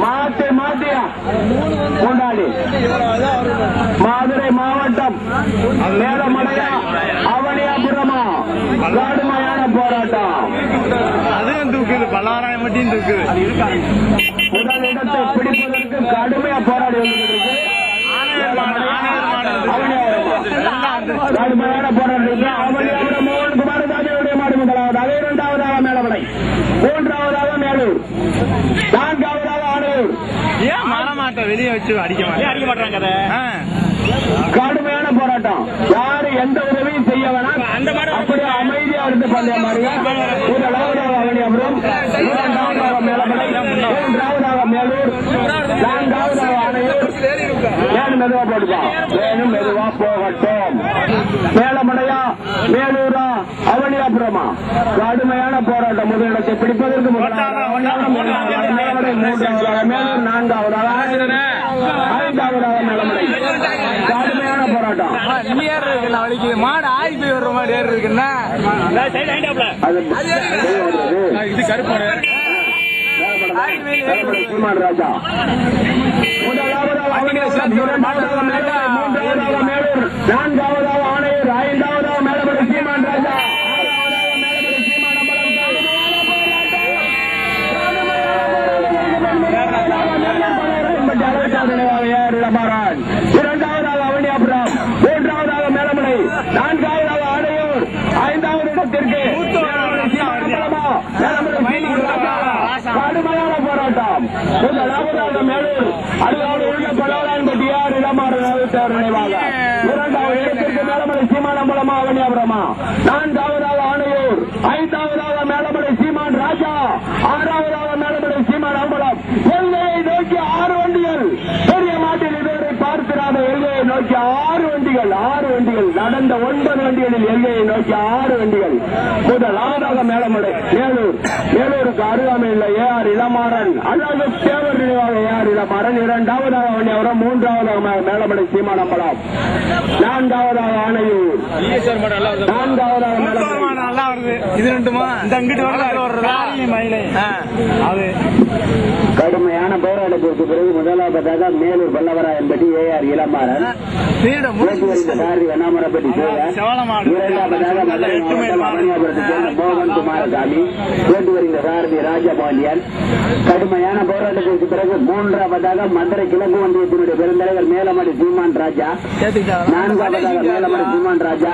மாத்தியா கொண்டாடி மதுரை மாவட்டம் மேலமலையா அவனியாபுரமா கடுமையான போராட்டம். அதுவும் தூக்குது, பல்லாராயம் மட்டும் தூக்குது. முதலிடத்தை பிடிப்பதற்கு கடுமையா போராடி வந்துருக்கு. கடுமையான போராட்டத்திற்கு அவனியாபுரம் மோகன்குமார் தாஜியுடைய மாடு முதலாவது, அதே இரண்டாவதாக மேலமலை, மூன்றாவதாக மேலூர், நான்காவதாக ஆணையூர். ஏன் மாறமாட்ட வெளியே வச்சு அடிக்க மாட்டாங்க? கடுமையான போராட்டம். யாரு எந்த உதவியும் செய்ய வேணாம், அப்படியே அமைதியா இருந்து பந்தயம் பாருங்க. முதலாவதாக அவனியாபுரம், இரண்டாவதாக மேலமலை, மூன்றாவதாக மேலூர், நான்காவதாக ஆணையூர். வேணும் மெதுவா போட்டுப்பா, வேணும் மெதுவா போகட்டும். மேலமலையா மேலூரா அவனியாபுரமா கடுமையான போராட்டம். முதலிடத்தை பிடிப்பதற்கு மேலமலை, மூன்றாவதாக மேலூர், நான்காவதாக ஐந்தாவதாக மேலமலை. கடுமையான போராட்டம். மாடு ஆகி போய் வர்ற மாதிரி ஏறு இருக்குன்னா இது கருப்பாடு சீமான் ராஜா. முதலாவதாக மூன்றாவதாக மேலூர், நான்காவதாக ஆணையூர், ஐந்தாவதாக மேலமலை சீமான் ராஜா. இரண்டாவதாக அவனியாபுரம், மூன்றாவதாக மேலமலை, நான்காவதாக ஆணையூர், ஐந்தாவது இடத்திற்கு கடுமையான போராட்டம். முதலாவதாக மேலூர், அருகாடு உள்ள பலவரான்பட்டியார் இடமாறு நினைவாக. இரண்டாவது இடத்திற்கு மேலமலை சீமானம்பலமா அவனியாபுரமா, நான்காவதாக ஆணையூர், ஐந்தாவதாக மேலமலை சீமான் ராஜா, ஆறாவதாக மேலமலை சீமான் அம்பலம். எல்லையை நோக்கி 6 வண்டிகள், பெரிய மாட்டில் இதுவரை பார்த்திராத எல்லையை நோக்கி 6 வண்டிகள் நடந்த 9 வண்டிகளில் எல்லையை நோக்கி 6 வண்டிகள். முதலாவதாக மேலமலை மேலூருக்கு அருகாமையில் ஏஆர் இளமாறன், அதாவது தேவர் நினைவாக ஏஆர் இளமாறன். இரண்டாவதாக அவனியாபுரம், மூன்றாவதாக மேலமலை சீமானம்பலம், நான்காவதாக ஆணையூர், நான்காவதாக மேலமலை. இது ரெண்டுமா கடுமையான போராட்டத்திற்கு பிறகு முதலாவதாக மேலூர் பல்லவராயன்பட்டி ஏஆர் இளமாறன், சாரதி வண்ணாமரப்பட்டி சேகர், இரண்டாவதாக மதுரை மாவட்டம் அவனியாபுரத்தை சேர்ந்த மோகன் குமாரசாமி, கேட்டு வருகிற சாரதி ராஜபாண்டியன். கடுமையான போராட்டத்திற்கு பிறகு மூன்றாவதாக மதுரை கிழக்கு ஒன்றியத்தினுடைய பெருந்தலைவர் மேலமடி சீமான் ராஜா, நான்காவதாக மேலமடி சீமான் ராஜா,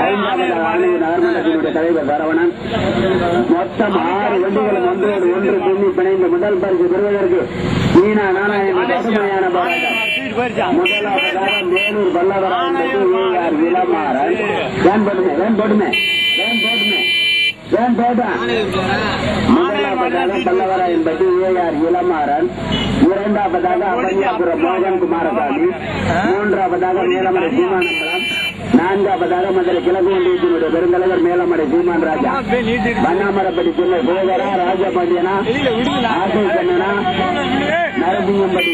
ஐந்தாவதாக ஆணைய நகர்மன்றத்தினுடைய தலைவர் சரவணன். மொத்தம் 6 வண்டிகளும் ஒன்றோடு ஒன்று துண்ணி பிணைந்து முதல் பரிசு பெறுவதற்கு மீனா நாராயணன் கடுமையான போராட்டம். முதலாவதாக மேலூர் பல்லவராயன்பட்டி ஏஆர் இளமாறன். முதலாவதாக பல்லவராயன்பட்டி ஏஆர் இளமாறன், இரண்டாவதாக அவனியாபுரம் மோகன் குமாரசாமி, மூன்றாவதாக மேலமலை சீமானம்பலம், நான்காவதாக மதுரை கிழக்கு ஒன்றியத்தினுடைய பெருந்தலைவர் மேலமலை சீமான் ராஜா, வண்ணாமரப்பட்டி சின்ன கோகரா, ராஜபாண்டியனா, ஆசை கண்ணனா, நரசிங்கம்பட்டி.